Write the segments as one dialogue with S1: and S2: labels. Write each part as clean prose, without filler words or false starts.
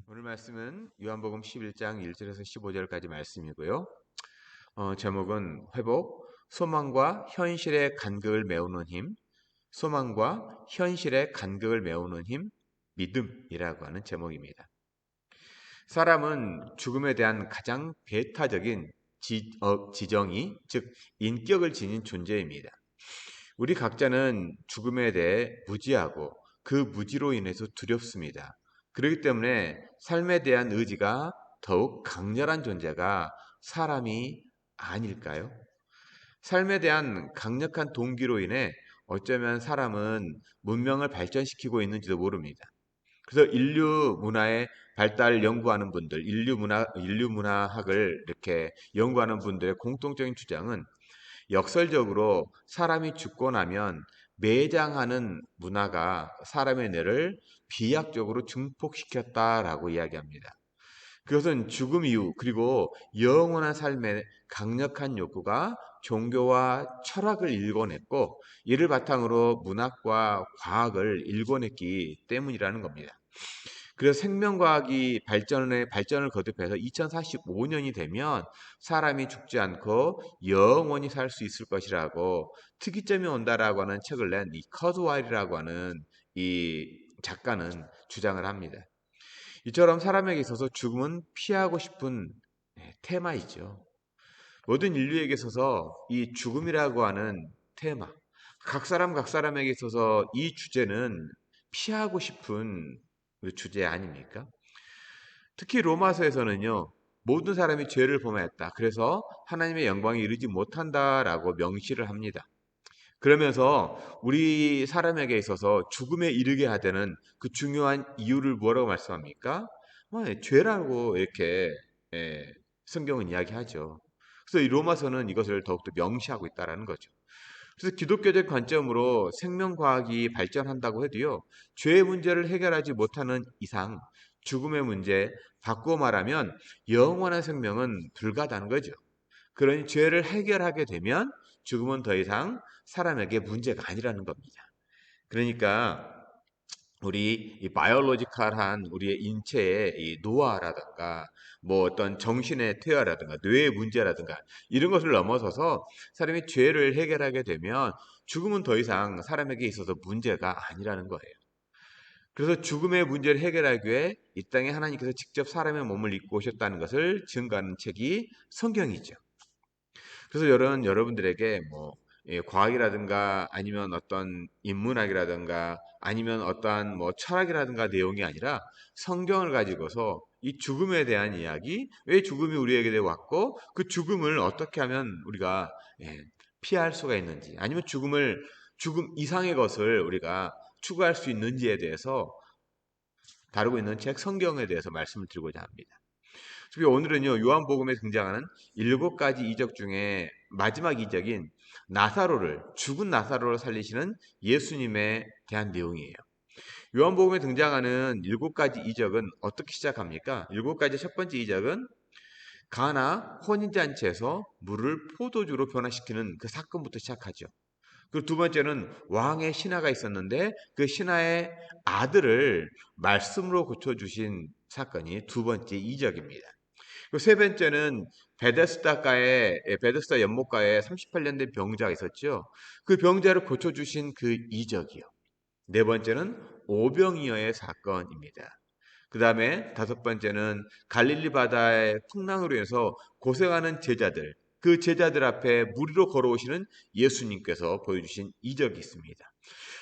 S1: 오늘 말씀은 요한복음 11장 1절에서 15절까지 말씀이고요. 제목은 회복, 소망과 현실의 간극을 메우는 힘, 소망과 현실의 간극을 메우는 힘, 믿음이라고 하는 제목입니다. 사람은 죽음에 대한 가장 배타적인 지정이, 즉 인격을 지닌 존재입니다. 우리 각자는 죽음에 대해 무지하고 그 무지로 인해서 두렵습니다. 그렇기 때문에 삶에 대한 의지가 더욱 강렬한 존재가 사람이 아닐까요? 삶에 대한 강력한 동기로 인해 어쩌면 사람은 문명을 발전시키고 있는지도 모릅니다. 그래서 인류 문화의 발달을 연구하는 분들, 인류 문화학을 이렇게 연구하는 분들의 공통적인 주장은 역설적으로 사람이 죽고 나면 매장하는 문화가 사람의 뇌를 비약적으로 증폭시켰다라고 이야기합니다. 그것은 죽음 이후 그리고 영원한 삶의 강력한 욕구가 종교와 철학을 일궈냈고 이를 바탕으로 문학과 과학을 일궈냈기 때문이라는 겁니다. 그래서 생명과학이 발전을 거듭해서 2045년이 되면 사람이 죽지 않고 영원히 살 수 있을 것이라고 특이점이 온다라고 하는 책을 낸 이 커즈와일이라고 하는 이 작가는 주장을 합니다. 이처럼 사람에게 있어서 죽음은 피하고 싶은 테마이죠. 모든 인류에게 있어서 이 죽음이라고 하는 테마, 각 사람에게 있어서 이 주제는 피하고 싶은 그 주제 아닙니까? 특히 로마서에서는요, 모든 사람이 죄를 범하였다. 그래서 하나님의 영광에 이르지 못한다라고 명시를 합니다. 그러면서 우리 사람에게 있어서 죽음에 이르게 하되는 그 중요한 이유를 뭐라고 말씀합니까? 죄라고 이렇게 성경은 이야기하죠. 그래서 이 로마서는 이것을 더욱더 명시하고 있다는 거죠. 그래서 기독교적 관점으로 생명과학이 발전한다고 해도요, 죄의 문제를 해결하지 못하는 이상 죽음의 문제, 바꾸어 말하면 영원한 생명은 불가다는 거죠. 그러니 죄를 해결하게 되면 죽음은 더 이상 사람에게 문제가 아니라는 겁니다. 그러니까 우리 이 바이올로지컬한 우리의 인체의 이 노화라든가 뭐 어떤 정신의 퇴화라든가 뇌의 문제라든가 이런 것을 넘어서서 사람이 죄를 해결하게 되면 죽음은 더 이상 사람에게 있어서 문제가 아니라는 거예요. 그래서 죽음의 문제를 해결하기 위해 이 땅에 하나님께서 직접 사람의 몸을 입고 오셨다는 것을 증거하는 책이 성경이죠. 그래서 여러분들에게 뭐 과학이라든가 아니면 어떤 인문학이라든가 아니면 어떠한 뭐 철학이라든가 내용이 아니라 성경을 가지고서 이 죽음에 대한 이야기, 왜 죽음이 우리에게 왔고 그 죽음을 어떻게 하면 우리가 피할 수가 있는지, 아니면 죽음 이상의 것을 우리가 추구할 수 있는지에 대해서 다루고 있는 책 성경에 대해서 말씀을 드리고자 합니다. 특히 오늘은요, 요한복음에 등장하는 7가지 이적 중에 마지막 이적인 죽은 나사로를 살리시는 예수님에 대한 내용이에요. 요한복음에 등장하는 7가지 이적은 어떻게 시작합니까? 7가지 첫 번째 이적은 가나 혼인잔치에서 물을 포도주로 변화시키는 그 사건부터 시작하죠. 그리고 두 번째는 왕의 신하가 있었는데 그 신하의 아들을 말씀으로 고쳐주신 사건이 두 번째 이적입니다. 그리고 세 번째는 베데스다 연못가에 38년 된 병자가 있었죠. 그 병자를 고쳐주신 그 이적이요. 네 번째는 오병이어의 사건입니다. 그 다음에 다섯 번째는 갈릴리 바다의 풍랑으로 인해서 고생하는 제자들, 그 제자들 앞에 무리로 걸어오시는 예수님께서 보여주신 이적이 있습니다.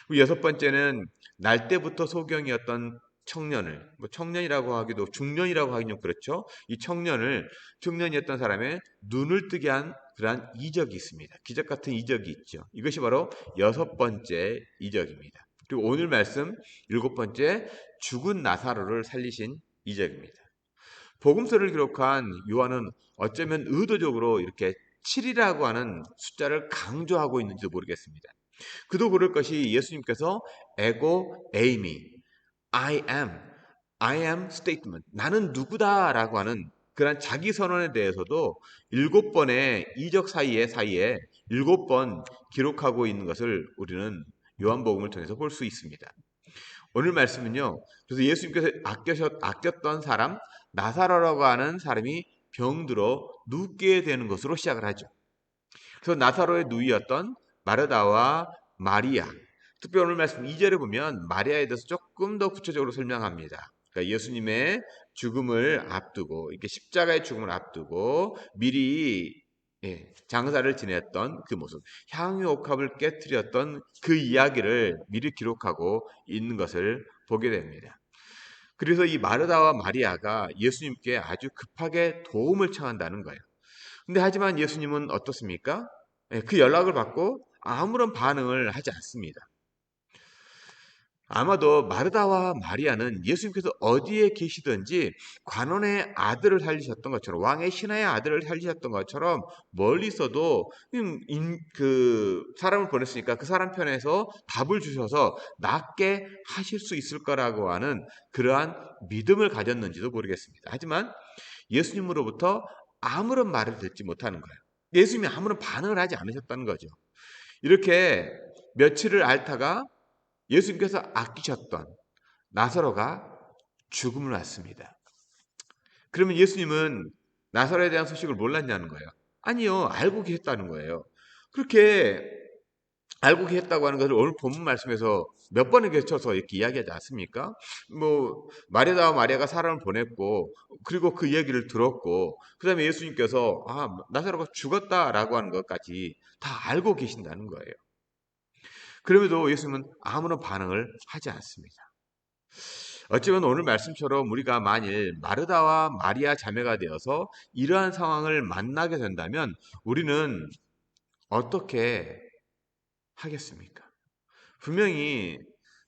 S1: 그리고 여섯 번째는 날 때부터 소경이었던 청년을, 뭐 청년이라고 하기도 중년이라고 하긴 좀 그렇죠. 이 청년이었던 사람의 눈을 뜨게 한 그러한 이적이 있습니다. 기적 같은 이적이 있죠. 이것이 바로 여섯 번째 이적입니다. 그리고 오늘 말씀 일곱 번째, 죽은 나사로를 살리신 이적입니다. 복음서를 기록한 요한은 어쩌면 의도적으로 이렇게 7이라고 하는 숫자를 강조하고 있는지도 모르겠습니다. 그도 그럴 것이 예수님께서 에고 에이미, I am statement, 나는 누구다라고 하는 그런 자기 선언에 대해서도 7번의 이적 사이에 7번 기록하고 있는 것을 우리는 요한복음을 통해서 볼 수 있습니다. 오늘 말씀은요. 그래서 예수님께서 아꼈던 사람 나사로라고 하는 사람이 병들어 눕게 되는 것으로 시작을 하죠. 그래서 나사로의 누이였던 마르다와 마리아. 특별히 오늘 말씀 2절에 보면 마리아에 대해서 조금 더 구체적으로 설명합니다. 그러니까 예수님의 죽음을 앞두고 이렇게 십자가의 죽음을 앞두고 미리 장사를 지냈던 그 모습, 향유 옥합을 깨뜨렸던 그 이야기를 미리 기록하고 있는 것을 보게 됩니다. 그래서 이 마르다와 마리아가 예수님께 아주 급하게 도움을 청한다는 거예요. 근데 하지만 예수님은 어떻습니까? 그 연락을 받고 아무런 반응을 하지 않습니다. 아마도 마르다와 마리아는 예수님께서 어디에 계시든지 관원의 아들을 살리셨던 것처럼 왕의 신하의 아들을 살리셨던 것처럼 멀리서도 그 사람을 보냈으니까 그 사람 편에서 답을 주셔서 낫게 하실 수 있을 거라고 하는 그러한 믿음을 가졌는지도 모르겠습니다. 하지만 예수님으로부터 아무런 말을 듣지 못하는 거예요. 예수님이 아무런 반응을 하지 않으셨다는 거죠. 이렇게 며칠을 앓다가 예수님께서 아끼셨던 나사로가 죽음을 맞습니다. 그러면 예수님은 나사로에 대한 소식을 몰랐냐는 거예요. 아니요, 알고 계셨다는 거예요. 그렇게 알고 계셨다고 하는 것을 오늘 본문 말씀에서 몇 번에 걸쳐서 이렇게 이야기하지 않습니까? 뭐 마리아와 마리아가 사람을 보냈고 그리고 그 얘기를 들었고 그다음에 예수님께서 나사로가 죽었다라고 하는 것까지 다 알고 계신다는 거예요. 그럼에도 예수님은 아무런 반응을 하지 않습니다. 어쩌면 오늘 말씀처럼 우리가 만일 마르다와 마리아 자매가 되어서 이러한 상황을 만나게 된다면 우리는 어떻게 하겠습니까? 분명히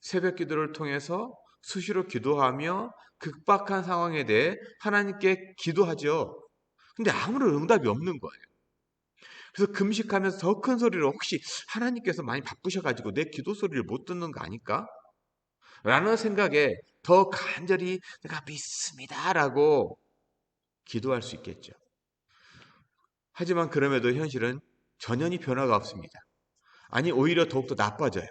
S1: 새벽 기도를 통해서 수시로 기도하며 극박한 상황에 대해 하나님께 기도하죠. 근데 아무런 응답이 없는 거예요. 그래서 금식하면서 더 큰 소리로 혹시 하나님께서 많이 바쁘셔가지고 내 기도 소리를 못 듣는 거 아닐까? 라는 생각에 더 간절히 내가 믿습니다라고 기도할 수 있겠죠. 하지만 그럼에도 현실은 전혀 변화가 없습니다. 아니 오히려 더욱더 나빠져요.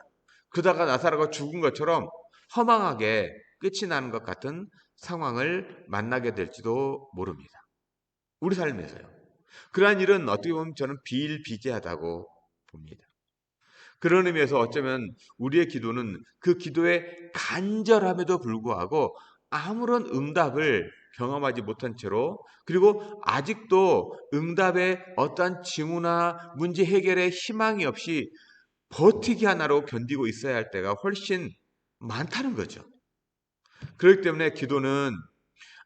S1: 그러다가 나사로가 죽은 것처럼 허망하게 끝이 나는 것 같은 상황을 만나게 될지도 모릅니다. 우리 삶에서요. 그러한 일은 어떻게 보면 저는 비일비재하다고 봅니다. 그런 의미에서 어쩌면 우리의 기도는 그 기도의 간절함에도 불구하고 아무런 응답을 경험하지 못한 채로 그리고 아직도 응답의 어떠한 징후나 문제 해결의 희망이 없이 버티기 하나로 견디고 있어야 할 때가 훨씬 많다는 거죠. 그렇기 때문에 기도는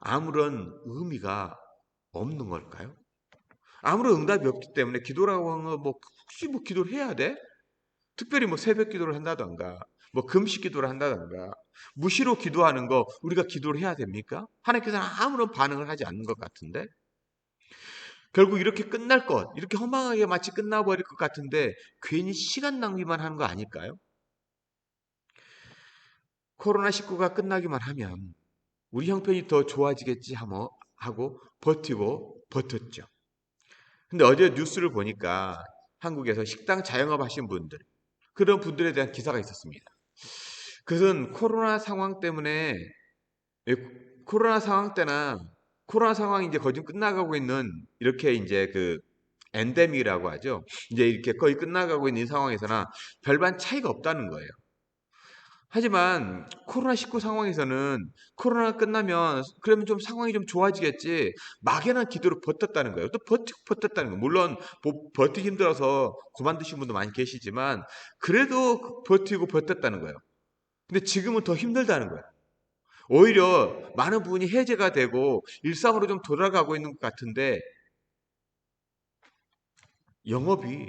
S1: 아무런 의미가 없는 걸까요? 아무런 응답이 없기 때문에 기도라고 하는 거 혹시 기도를 해야 돼? 특별히 새벽 기도를 한다던가 금식 기도를 한다던가 무시로 기도하는 거 우리가 기도를 해야 됩니까? 하나님께서는 아무런 반응을 하지 않는 것 같은데 결국 이렇게 끝날 것 이렇게 허망하게 마치 끝나버릴 것 같은데 괜히 시간 낭비만 하는 거 아닐까요? 코로나19가 끝나기만 하면 우리 형편이 더 좋아지겠지 하고 버티고 버텼죠. 근데 어제 뉴스를 보니까 한국에서 식당 자영업 하신 분들 그런 분들에 대한 기사가 있었습니다. 그것은 예, 코로나 상황 때나 코로나 상황이 이제 거의 좀 끝나가고 있는 이렇게 이제 그 엔데믹이라고 하죠. 이제 이렇게 거의 끝나가고 있는 이 상황에서나 별반 차이가 없다는 거예요. 하지만 코로나19 상황에서는 코로나가 끝나면 그러면 좀 상황이 좀 좋아지겠지 막연한 기도로 버텼다는 거예요. 또 버티고 버텼다는 거예요. 물론 버티기 힘들어서 그만두신 분도 많이 계시지만 그래도 버티고 버텼다는 거예요. 근데 지금은 더 힘들다는 거예요. 오히려 많은 부분이 해제가 되고 일상으로 좀 돌아가고 있는 것 같은데 영업이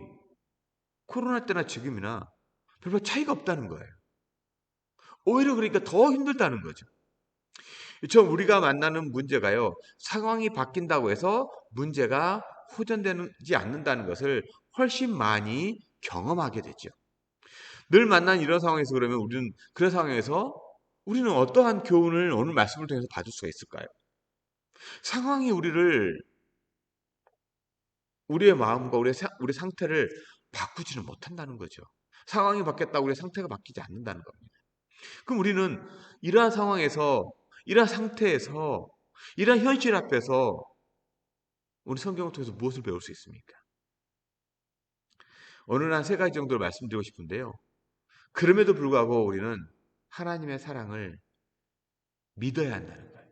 S1: 코로나 때나 지금이나 별로 차이가 없다는 거예요. 오히려 그러니까 더 힘들다는 거죠. 처럼 우리가 만나는 문제가요. 상황이 바뀐다고 해서 문제가 호전되지 않는다는 것을 훨씬 많이 경험하게 되죠. 늘 만난 이런 상황에서 그러면 우리는 그런 상황에서 우리는 어떠한 교훈을 오늘 말씀을 통해서 받을 수가 있을까요? 상황이 우리의 마음과 우리 상태를 바꾸지는 못한다는 거죠. 상황이 바뀌었다고 우리의 상태가 바뀌지 않는다는 겁니다. 그럼 우리는 이러한 상황에서, 이러한 상태에서, 이러한 현실 앞에서 우리 성경을 통해서 무엇을 배울 수 있습니까? 오늘 한 세 가지 정도를 말씀드리고 싶은데요. 그럼에도 불구하고 우리는 하나님의 사랑을 믿어야 한다는 거예요.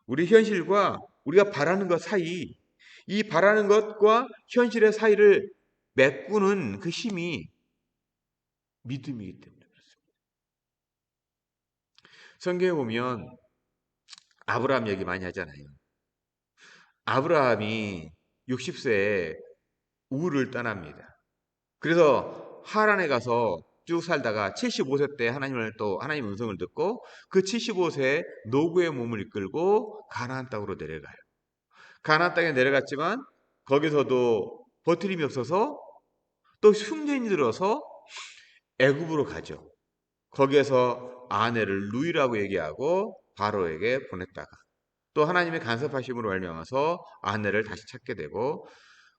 S1: 우리 현실과 우리가 바라는 것 사이, 이 바라는 것과 현실의 사이를 메꾸는 그 힘이 믿음이기 때문에 그렇습니다. 성경에 보면 아브라함 얘기 많이 하잖아요. 아브라함이 60세에 우르를 떠납니다. 그래서 하란에 가서 쭉 살다가 75세 때 하나님 음성을 듣고 그 75세에 노구의 몸을 이끌고 가나안 땅으로 내려가요. 가나안 땅에 내려갔지만 거기서도 버티림이 없어서 또 흉년이 들어서 애굽으로 가죠. 거기에서 아내를 루이라고 얘기하고 바로에게 보냈다가 또 하나님의 간섭하심으로 말미암아서 아내를 다시 찾게 되고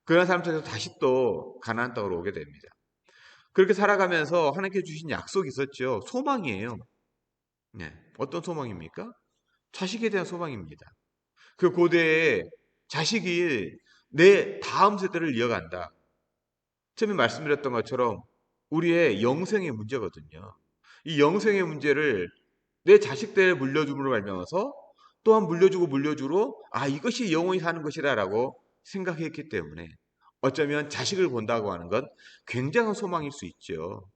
S1: 그런 삶 속에서 다시 또 가나안 땅으로 오게 됩니다. 그렇게 살아가면서 하나님께 주신 약속이 있었죠. 소망이에요. 네. 어떤 소망입니까? 자식에 대한 소망입니다. 그 고대에 자식이 내 다음 세대를 이어간다. 처음에 말씀드렸던 것처럼 우리의 영생의 문제거든요. 이 영생의 문제를 내 자식들에 물려줌으로 말미암아서 또한 물려주고 물려주로 이것이 영원히 사는 것이다라고 생각했기 때문에 어쩌면 자식을 본다고 하는 건 굉장한 소망일 수 있죠.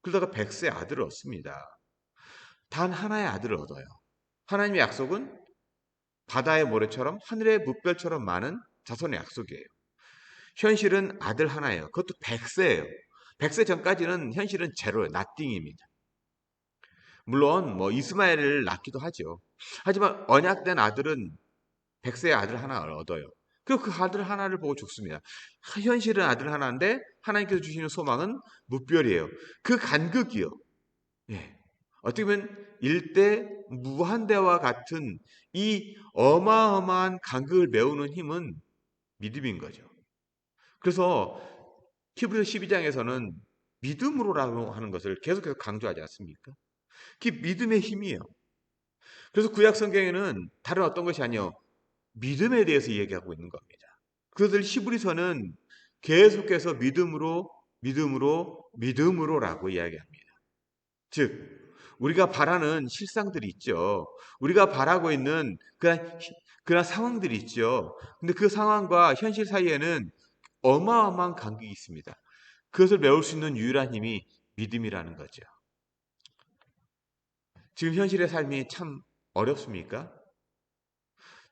S1: 그러다가 100세 아들을 얻습니다. 단 하나의 아들을 얻어요. 하나님의 약속은 바다의 모래처럼 하늘의 뭇별처럼 많은 자손의 약속이에요. 현실은 아들 하나예요. 그것도 100세예요. 100세 전까지는 현실은 제로예요. 나띵입니다. 물론 뭐 이스마엘을 낳기도 하죠. 하지만 언약된 아들은 100세의 아들 하나 얻어요. 그리고 그 아들 하나를 보고 죽습니다. 현실은 아들 하나인데 하나님께서 주시는 소망은 무별이에요. 그 간극이요. 예. 어떻게 보면 일대 무한대와 같은 이 어마어마한 간극을 메우는 힘은 믿음인 거죠. 그래서 히브리서 12장에서는 믿음으로라고 하는 것을 계속해서 강조하지 않습니까? 그게 믿음의 힘이에요. 그래서 구약 성경에는 다른 어떤 것이 아니요 믿음에 대해서 얘기하고 있는 겁니다. 그것을 히브리서는 계속해서 믿음으로 믿음으로 믿음으로라고 이야기합니다. 즉 우리가 바라는 실상들이 있죠. 우리가 바라고 있는 그런 상황들이 있죠. 근데 그 상황과 현실 사이에는 어마어마한 간격이 있습니다. 그것을 메울 수 있는 유일한 힘이 믿음이라는 거죠. 지금 현실의 삶이 참 어렵습니까?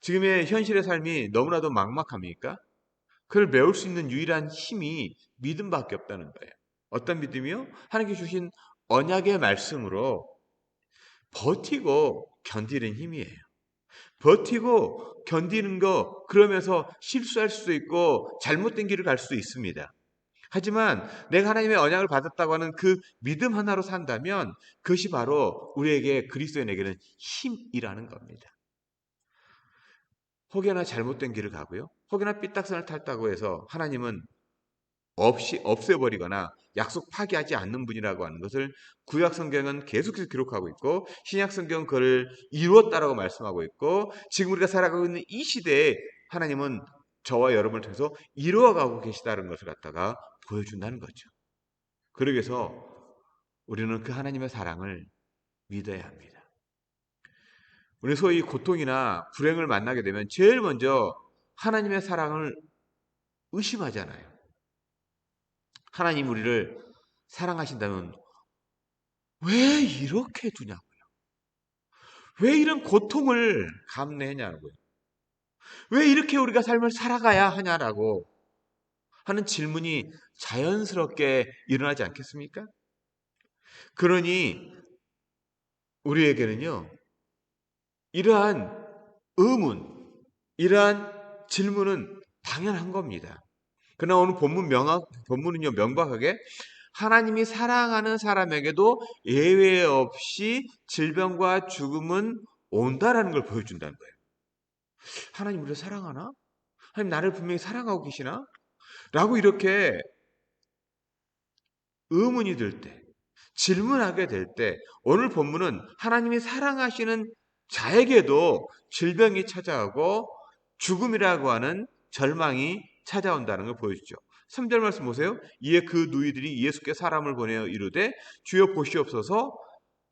S1: 지금의 현실의 삶이 너무나도 막막합니까? 그걸 메울 수 있는 유일한 힘이 믿음밖에 없다는 거예요. 어떤 믿음이요? 하나님께 주신 언약의 말씀으로 버티고 견디는 힘이에요. 버티고 견디는 거 그러면서 실수할 수도 있고 잘못된 길을 갈 수도 있습니다. 하지만 내가 하나님의 언약을 받았다고 하는 그 믿음 하나로 산다면 그것이 바로 우리에게 그리스도인에게는 힘이라는 겁니다. 혹여나 잘못된 길을 가고요. 혹여나 삐딱선을 탈다고 해서 하나님은 없애버리거나 약속 파기하지 않는 분이라고 하는 것을 구약 성경은 계속해서 기록하고 있고 신약 성경은 그를 이루었다라고 말씀하고 있고 지금 우리가 살아가고 있는 이 시대에 하나님은 저와 여러분을 통해서 이루어가고 계시다는 것을 갖다가 보여준다는 거죠. 그러기 위해서 우리는 그 하나님의 사랑을 믿어야 합니다. 우리 소위 고통이나 불행을 만나게 되면 제일 먼저 하나님의 사랑을 의심하잖아요. 하나님 우리를 사랑하신다면 왜 이렇게 두냐고요. 왜 이런 고통을 감내하냐고요. 왜 이렇게 우리가 삶을 살아가야 하냐라고 하는 질문이 자연스럽게 일어나지 않겠습니까? 그러니 우리에게는요. 이러한 의문, 이러한 질문은 당연한 겁니다. 그러나 오늘 본문은요, 명백하게 하나님이 사랑하는 사람에게도 예외 없이 질병과 죽음은 온다라는 걸 보여준다는 거예요. 하나님 우리를 사랑하나? 하나님 나를 분명히 사랑하고 계시나? 라고 이렇게 의문이 들 때, 질문하게 될 때 오늘 본문은 하나님이 사랑하시는 자에게도 질병이 찾아오고 죽음이라고 하는 절망이 찾아온다는 걸 보여주죠. 3절 말씀 보세요. 이에 그 누이들이 예수께 사람을 보내어 이르되 주여 보시옵소서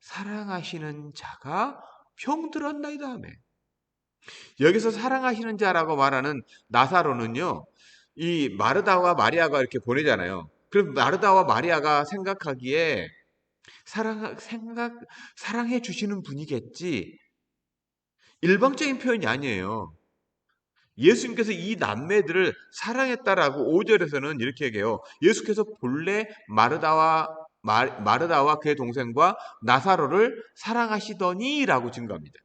S1: 사랑하시는 자가 병들었나이다 하며, 여기서 사랑하시는 자라고 말하는 나사로는요, 이 마르다와 마리아가 이렇게 보내잖아요. 그럼 마르다와 마리아가 생각하기에 사랑해 주시는 분이겠지. 일방적인 표현이 아니에요. 예수님께서 이 남매들을 사랑했다라고 5절에서는 이렇게 얘기해요. 예수께서 본래 마르다와 그의 동생과 나사로를 사랑하시더니라고 증거합니다.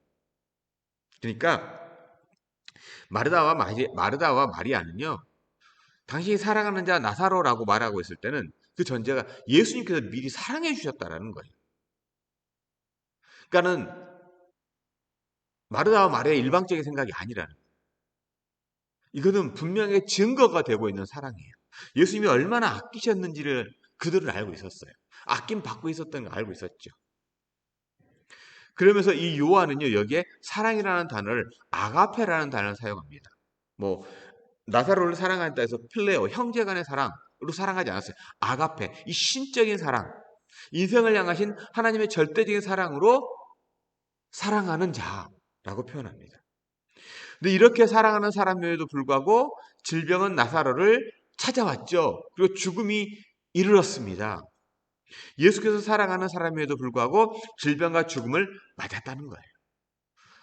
S1: 그러니까 마르다와 마리아는요, 당신이 사랑하는 자 나사로라고 말하고 있을 때는 그 전제가 예수님께서 미리 사랑해 주셨다라는 거예요. 그러니까는 마르다와 마리아의 일방적인 생각이 아니라는 거예요. 이거는 분명히 증거가 되고 있는 사랑이에요. 예수님이 얼마나 아끼셨는지를 그들은 알고 있었어요. 아낌 받고 있었던 걸 알고 있었죠. 그러면서 이 요한은요, 여기에 사랑이라는 단어를 아가페라는 단어를 사용합니다. 뭐 나사로를 사랑한다 해서 필레오, 형제간의 사랑으로 사랑하지 않았어요. 아가페, 이 신적인 사랑, 인생을 향하신 하나님의 절대적인 사랑으로 사랑하는 자라고 표현합니다. 근데 이렇게 사랑하는 사람에도 불구하고 질병은 나사로를 찾아왔죠. 그리고 죽음이 이르렀습니다. 예수께서 사랑하는 사람에도 불구하고 질병과 죽음을 맞았다는 거예요.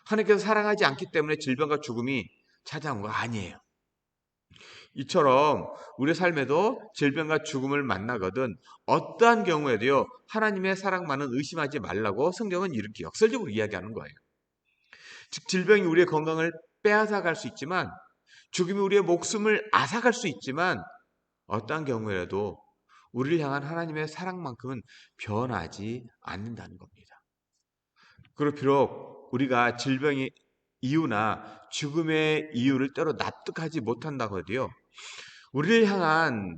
S1: 하나님께서 사랑하지 않기 때문에 질병과 죽음이 찾아온 거 아니에요. 이처럼 우리 삶에도 질병과 죽음을 만나거든 어떠한 경우에도요, 하나님의 사랑만은 의심하지 말라고 성경은 이렇게 역설적으로 이야기하는 거예요. 즉 질병이 우리의 건강을 빼앗아갈 수 있지만, 죽음이 우리의 목숨을 앗아갈 수 있지만, 어떠한 경우에라도 우리를 향한 하나님의 사랑만큼은 변하지 않는다는 겁니다. 그리고 비록 우리가 질병의 이유나 죽음의 이유를 때로 납득하지 못한다고 해도요, 우리를 향한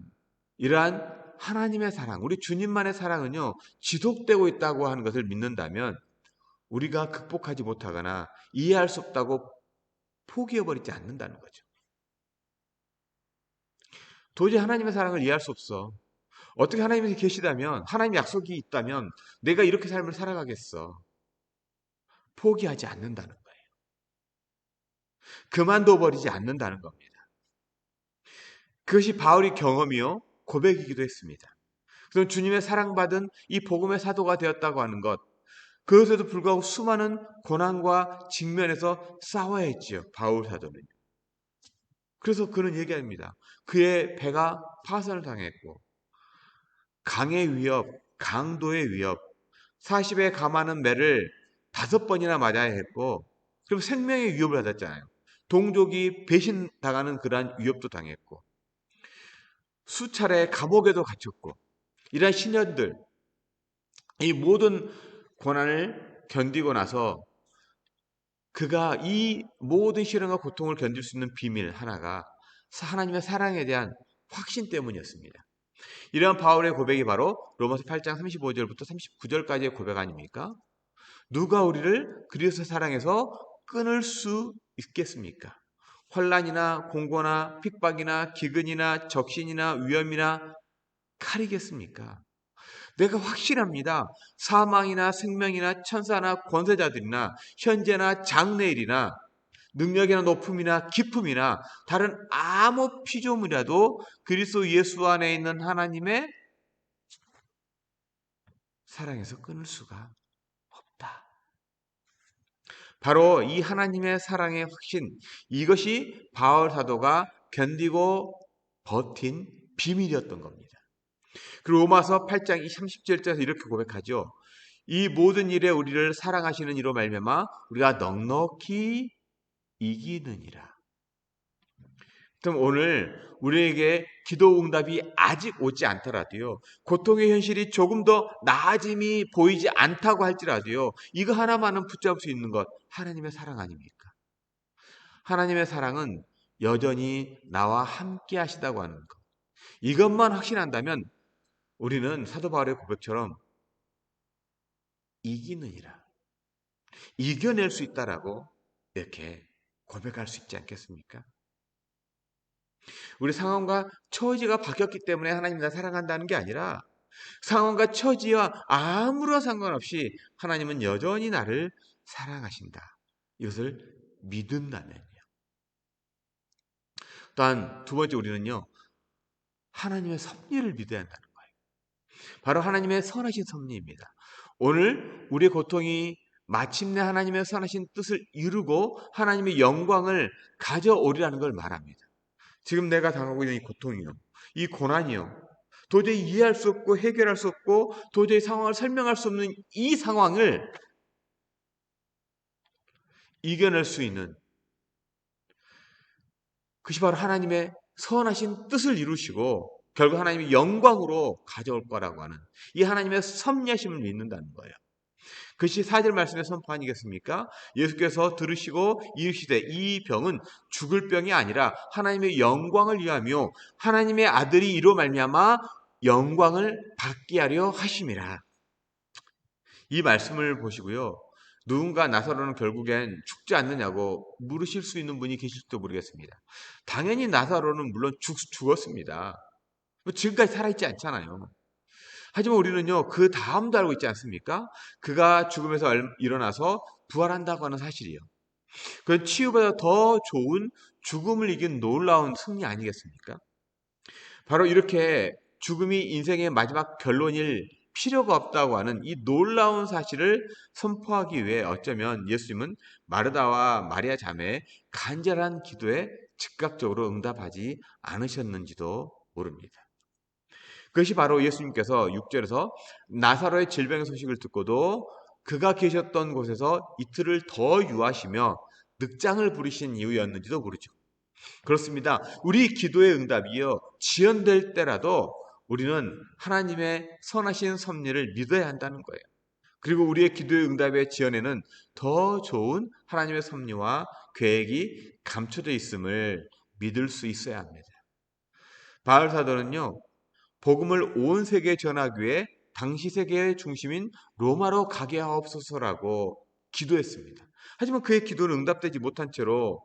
S1: 이러한 하나님의 사랑, 우리 주님만의 사랑은요, 지속되고 있다고 하는 것을 믿는다면 우리가 극복하지 못하거나 이해할 수 없다고 포기해버리지 않는다는 거죠. 도저히 하나님의 사랑을 이해할 수 없어. 어떻게 하나님이 계시다면, 하나님 약속이 있다면 내가 이렇게 삶을 살아가겠어. 포기하지 않는다는 거예요. 그만둬 버리지 않는다는 겁니다. 그것이 바울의 경험이요, 고백이기도 했습니다. 그래서 주님의 사랑받은 이 복음의 사도가 되었다고 하는 것, 그것에도 불구하고 수많은 고난과 직면에서 싸워야 했지요, 바울 사도는. 그래서 그는 얘기합니다. 그의 배가 파선을 당했고 강의 위협, 강도의 위협, 40에 감하는 매를 5번이나 맞아야 했고, 그리고 생명의 위협을 받았잖아요. 동족이 배신당하는 그러한 위협도 당했고, 수차례 감옥에도 갇혔고, 이러한 시련들, 이 모든 고난을 견디고 나서 그가 이 모든 시련과 고통을 견딜 수 있는 비밀 하나가 하나님의 사랑에 대한 확신 때문이었습니다. 이러한 바울의 고백이 바로 로마서 8장 35절부터 39절까지의 고백 아닙니까? 누가 우리를 그리스도 사랑해서 끊을 수 있겠습니까? 환난이나 공고나 핍박이나 기근이나 적신이나 위험이나 칼이겠습니까? 내가 확실합니다. 사망이나 생명이나 천사나 권세자들이나 현재나 장래일이나 능력이나 높음이나 기품이나 다른 아무 피조물이라도 그리스도 예수 안에 있는 하나님의 사랑에서 끊을 수가 없다. 바로 이 하나님의 사랑의 확신, 이것이 바울 사도가 견디고 버틴 비밀이었던 겁니다. 그리고 로마서 8장 30절에서 이렇게 고백하죠. 이 모든 일에 우리를 사랑하시는 이로 말미암아 우리가 넉넉히 이기느니라. 그럼 오늘 우리에게 기도 응답이 아직 오지 않더라도요, 고통의 현실이 조금 더 나아짐이 보이지 않다고 할지라도요, 이거 하나만은 붙잡을 수 있는 것, 하나님의 사랑 아닙니까? 하나님의 사랑은 여전히 나와 함께 하시다고 하는 것, 이것만 확신한다면 우리는 사도 바울의 고백처럼 이기느니라. 이겨낼 수 있다라고 이렇게 고백할 수 있지 않겠습니까? 우리 상황과 처지가 바뀌었기 때문에 하나님 나 사랑한다는 게 아니라 상황과 처지와 아무런 상관없이 하나님은 여전히 나를 사랑하신다. 이것을 믿는다면요. 또한 두 번째 우리는요. 하나님의 섭리를 믿어야 한다는 거예요. 바로 하나님의 선하신 섭리입니다. 오늘 우리의 고통이 마침내 하나님의 선하신 뜻을 이루고 하나님의 영광을 가져오리라는 걸 말합니다. 지금 내가 당하고 있는 이 고통이요. 이 고난이요. 도저히 이해할 수 없고 해결할 수 없고 도저히 상황을 설명할 수 없는 이 상황을 이겨낼 수 있는 그것이 바로 하나님의 선하신 뜻을 이루시고 결국 하나님의 영광으로 가져올 거라고 하는 이 하나님의 섭리하심을 믿는다는 거예요. 그것이 4절 말씀의 선포 아니겠습니까? 예수께서 들으시고 이르시되 이 병은 죽을 병이 아니라 하나님의 영광을 위하며 하나님의 아들이 이로 말미암아 영광을 받게 하려 하심이라. 이 말씀을 보시고요. 누군가 나사로는 결국엔 죽지 않느냐고 물으실 수 있는 분이 계실지도 모르겠습니다. 당연히 나사로는 물론 죽었습니다. 지금까지 살아있지 않잖아요. 하지만 우리는요, 그 다음도 알고 있지 않습니까? 그가 죽음에서 일어나서 부활한다고 하는 사실이요. 그건 치유보다 더 좋은 죽음을 이긴 놀라운 승리 아니겠습니까? 바로 이렇게 죽음이 인생의 마지막 결론일 필요가 없다고 하는 이 놀라운 사실을 선포하기 위해 어쩌면 예수님은 마르다와 마리아 자매의 간절한 기도에 즉각적으로 응답하지 않으셨는지도 모릅니다. 그것이 바로 예수님께서 6절에서 나사로의 질병의 소식을 듣고도 그가 계셨던 곳에서 이틀을 더 유하시며 늑장을 부리신 이유였는지도 모르죠. 그렇습니다. 우리 기도의 응답이요. 지연될 때라도 우리는 하나님의 선하신 섭리를 믿어야 한다는 거예요. 그리고 우리의 기도의 응답의 지연에는 더 좋은 하나님의 섭리와 계획이 감춰져 있음을 믿을 수 있어야 합니다. 바울 사도는요. 복음을 온 세계에 전하기 위해 당시 세계의 중심인 로마로 가게 하옵소서라고 기도했습니다. 하지만 그의 기도는 응답되지 못한 채로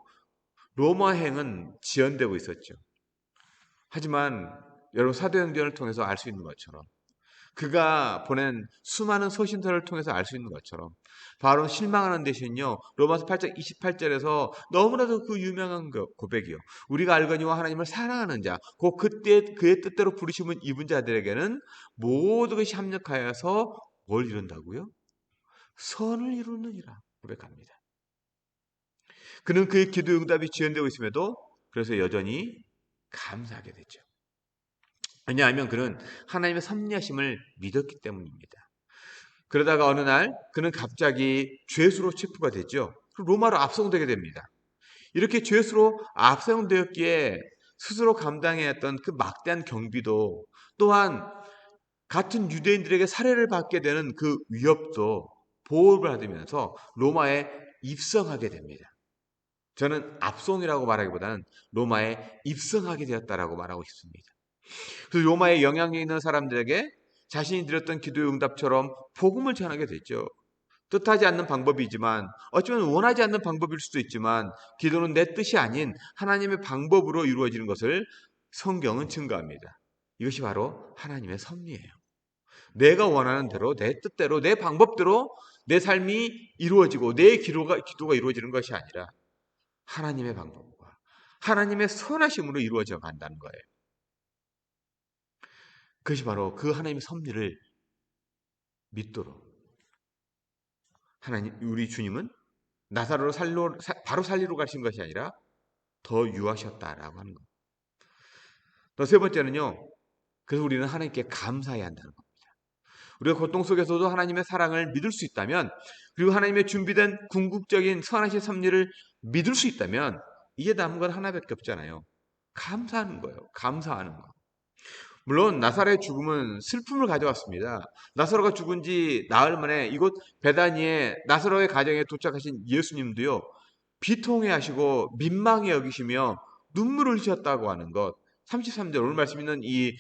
S1: 로마행은 지연되고 있었죠. 하지만 여러분 사도행전을 통해서 알 수 있는 것처럼 그가 보낸 수많은 서신서를 통해서 알 수 있는 것처럼 바로 실망하는 대신요. 로마서 8장 28절에서 너무나도 그 유명한 고백이요. 우리가 알거니와 하나님을 사랑하는 자, 곧 그때 그의 뜻대로 부르심을 입은 자들에게는 모든 것이 합력하여서 뭘 이룬다고요? 선을 이루느니라 고백합니다. 그는 그의 기도 응답이 지연되고 있음에도 그래서 여전히 감사하게 되죠. 왜냐하면 그는 하나님의 섭리하심을 믿었기 때문입니다. 그러다가 어느 날 그는 갑자기 죄수로 체포가 되죠. 로마로 압송되게 됩니다. 이렇게 죄수로 압송되었기에 스스로 감당해야 했던 그 막대한 경비도 또한 같은 유대인들에게 살해를 받게 되는 그 위협도 보호를 받으면서 로마에 입성하게 됩니다. 저는 압송이라고 말하기보다는 로마에 입성하게 되었다라고 말하고 싶습니다. 그래서 로마에 영향력 있는 사람들에게 자신이 드렸던 기도의 응답처럼 복음을 전하게 됐죠. 뜻하지 않는 방법이지만 어쩌면 원하지 않는 방법일 수도 있지만 기도는 내 뜻이 아닌 하나님의 방법으로 이루어지는 것을 성경은 증거합니다. 이것이 바로 하나님의 섭리예요. 내가 원하는 대로 내 뜻대로 내 방법대로 내 삶이 이루어지고 내 기도가 이루어지는 것이 아니라 하나님의 방법과 하나님의 선하심으로 이루어져 간다는 거예요. 그것이 바로 그 하나님의 섭리를 믿도록 하나님 우리 주님은 나사로를 바로 살리러 가신 것이 아니라 더 유하셨다라고 하는 겁니다. 또 세 번째는요. 그래서 우리는 하나님께 감사해야 한다는 겁니다. 우리가 고통 속에서도 하나님의 사랑을 믿을 수 있다면 그리고 하나님의 준비된 궁극적인 선하신 섭리를 믿을 수 있다면 이제 남은 건 하나밖에 없잖아요. 감사하는 거예요. 감사하는 거. 물론 나사로의 죽음은 슬픔을 가져왔습니다. 나사로가 죽은 지 나흘 만에 이곳 베다니에 나사로의 가정에 도착하신 예수님도요. 비통해하시고 민망해 여기시며 눈물을 흘리셨다고 하는 것. 33절 오늘 말씀 있는 이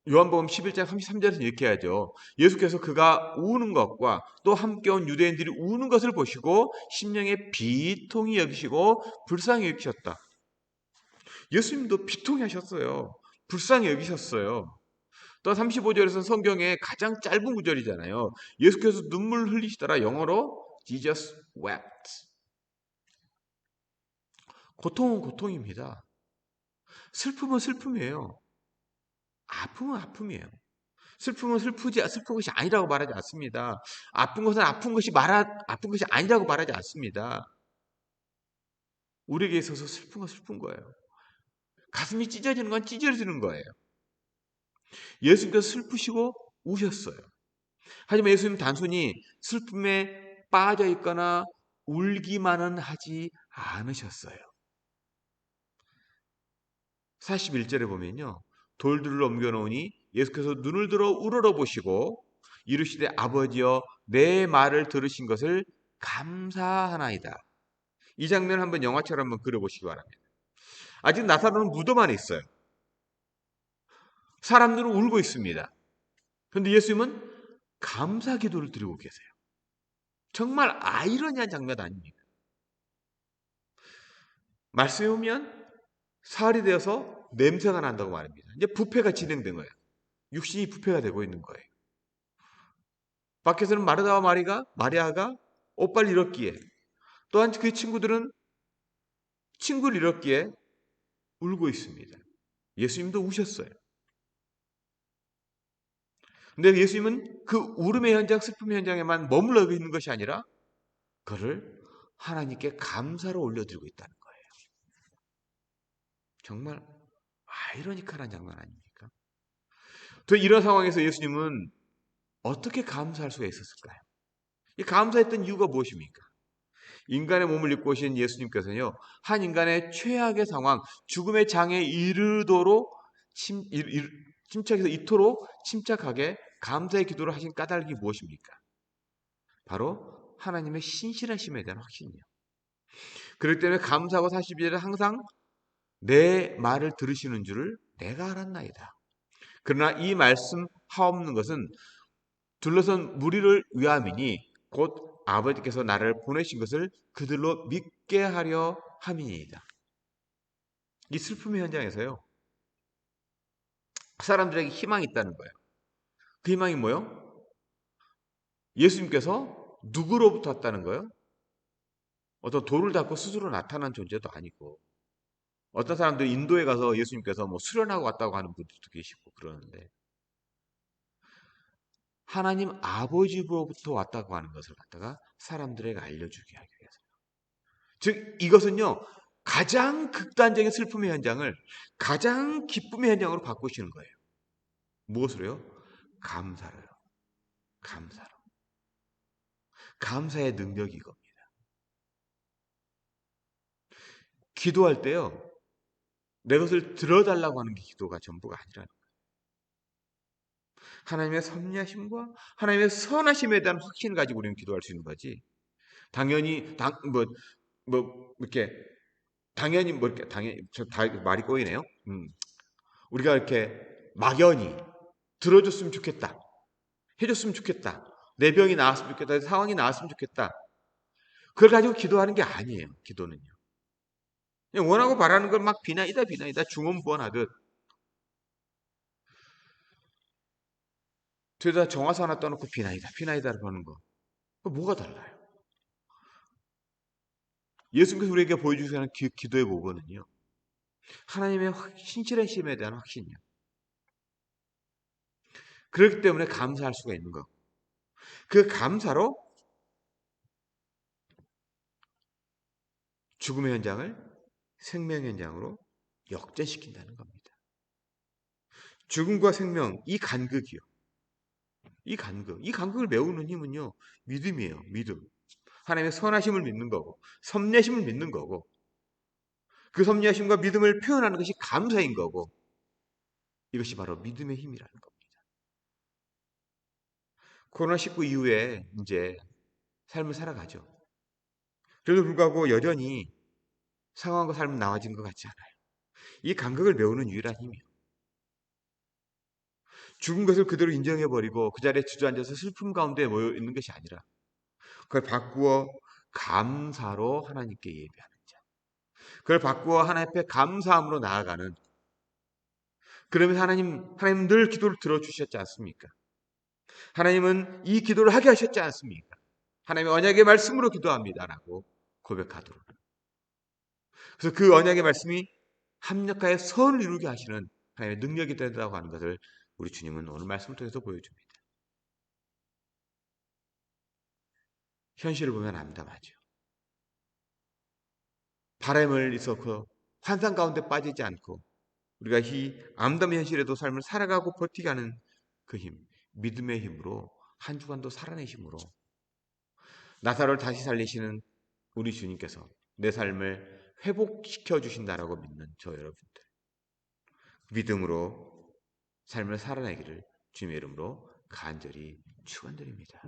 S1: 요한복음 11장 33절에서 이렇게 하죠. 예수께서 그가 우는 것과 또 함께 온 유대인들이 우는 것을 보시고 심령에 비통히 여기시고 불쌍히 여기셨다. 예수님도 비통히 하셨어요. 불쌍히 여기셨어요. 또 35절에서는 성경의 가장 짧은 구절이잖아요. 예수께서 눈물 흘리시더라. 영어로 Jesus wept. 고통은 고통입니다. 슬픔은 슬픔이에요. 아픔은 아픔이에요. 슬픔은 슬픈 것이 아니라고 말하지 않습니다. 아픈 것은 아픈 것이 아니라고 말하지 않습니다. 우리에게 있어서 슬픈 건 슬픈 거예요. 가슴이 찢어지는 건 찢어지는 거예요. 예수님께서 슬프시고 우셨어요. 하지만 예수님 단순히 슬픔에 빠져 있거나 울기만은 하지 않으셨어요. 41절에 보면요. 돌들을 옮겨놓으니 예수께서 눈을 들어 우러러보시고 이르시되 아버지여 내 말을 들으신 것을 감사하나이다. 이 장면 한번 영화처럼 한번 그려보시기 바랍니다. 아직 나사로는 무덤 안에 있어요. 사람들은 울고 있습니다. 그런데 예수님은 감사 기도를 드리고 계세요. 정말 아이러니한 장면 아닙니까? 말씀에 보면 사흘이 되어서 냄새가 난다고 말합니다. 이제 부패가 진행된 거예요. 육신이 부패가 되고 있는 거예요. 밖에서는 마르다와 마리아가 옷빨 잃었기에 또한 그 친구들은 친구를 잃었기에 울고 있습니다. 예수님도 우셨어요. 근데 예수님은 그 울음의 현장, 슬픔의 현장에만 머물러 있는 것이 아니라 그를 하나님께 감사로 올려드리고 있다는 거예요. 정말 아이러니컬한 장면 아닙니까? 또 이런 상황에서 예수님은 어떻게 감사할 수가 있었을까요? 이 감사했던 이유가 무엇입니까? 인간의 몸을 입고 오신 예수님께서는요, 한 인간의 최악의 상황, 죽음의 장에 이르도록 침착해서 이토록 침착하게 감사의 기도를 하신 까닭이 무엇입니까? 바로 하나님의 신실하심에 대한 확신이요. 그렇기 때문에 감사하고 42절에 항상 내 말을 들으시는 줄을 내가 알았나이다. 그러나 이 말씀 하옵는 것은 둘러선 무리를 위함이니 곧 아버지께서 나를 보내신 것을 그들로 믿게 하려 함이니이다. 이 슬픔의 현장에서요. 사람들에게 희망이 있다는 거예요. 그 희망이 뭐요? 예수님께서 누구로부터 왔다는 거예요? 어떤 돌을 닦고 스스로 나타난 존재도 아니고 어떤 사람들이 인도에 가서 예수님께서 뭐 수련하고 왔다고 하는 분들도 계시고 그러는데 하나님 아버지로부터 왔다고 하는 것을 갖다가 사람들에게 알려주게 하기 위해서. 즉 이것은요. 가장 극단적인 슬픔의 현장을 가장 기쁨의 현장으로 바꾸시는 거예요. 무엇으로요? 감사로요. 감사로. 감사의 능력이 이겁니다. 기도할 때요. 내 것을 들어달라고 하는 게 기도가 전부가 아니라는 거예요. 하나님의 섭리하심과 하나님의 선하심에 대한 확신을 가지고 우리는 기도할 수 있는 거지. 당연히 이렇게 당연히 뭐 이렇게 당연히 말이 꼬이네요. 우리가 이렇게 막연히 들어줬으면 좋겠다. 해줬으면 좋겠다. 내 병이 나았으면 좋겠다. 상황이 나았으면 좋겠다. 그걸 가지고 기도하는 게 아니에요. 기도는요. 그냥 원하고 바라는 걸 막 비나이다 중언부언하듯 뒤에다 정화사 하나 떠놓고 비나이다를 하는 거. 뭐가 달라요? 예수님께서 우리에게 보여주시는 기도의 모범은요. 하나님의 신실하심에 대한 확신이요. 그렇기 때문에 감사할 수가 있는 거. 그 감사로 죽음의 현장을 생명 현장으로 역전시킨다는 겁니다. 죽음과 생명, 이 간극이요. 이 간극을 메우는 힘은요, 믿음이에요, 믿음. 하나님의 선하심을 믿는 거고, 섭리하심을 믿는 거고, 그 섭리하심과 믿음을 표현하는 것이 감사인 거고, 이것이 바로 믿음의 힘이라는 겁니다. 코로나19 이후에 이제 삶을 살아가죠. 그래도 불구하고 여전히 상황과 삶은 나아진 것 같지 않아요. 이 간극을 메우는 유일한 힘이요. 죽은 것을 그대로 인정해버리고 그 자리에 주저앉아서 슬픔 가운데 모여 있는 것이 아니라 그걸 바꾸어 감사로 하나님께 예배하는 자. 그걸 바꾸어 하나님 앞에 감사함으로 나아가는. 그러면 하나님 늘 기도를 들어주셨지 않습니까? 하나님은 이 기도를 하게 하셨지 않습니까? 하나님의 언약의 말씀으로 기도합니다라고 고백하도록. 그래서 그 언약의 말씀이 합력하여 선을 이루게 하시는 하나님의 능력이 된다고 하는 것을 우리 주님은 오늘 말씀을 통해서 보여줍니다. 현실을 보면 암담하죠. 바람을 있어서 환상 가운데 빠지지 않고 우리가 이 암담 현실에도 삶을 살아가고 버티게 하는 그 힘, 믿음의 힘으로 한 주간도 살아내심으로 나사로를 다시 살리시는 우리 주님께서 내 삶을 회복시켜 주신다라고 믿는 저 여러분들, 믿음으로 삶을 살아내기를 주님의 이름으로 간절히 축원드립니다.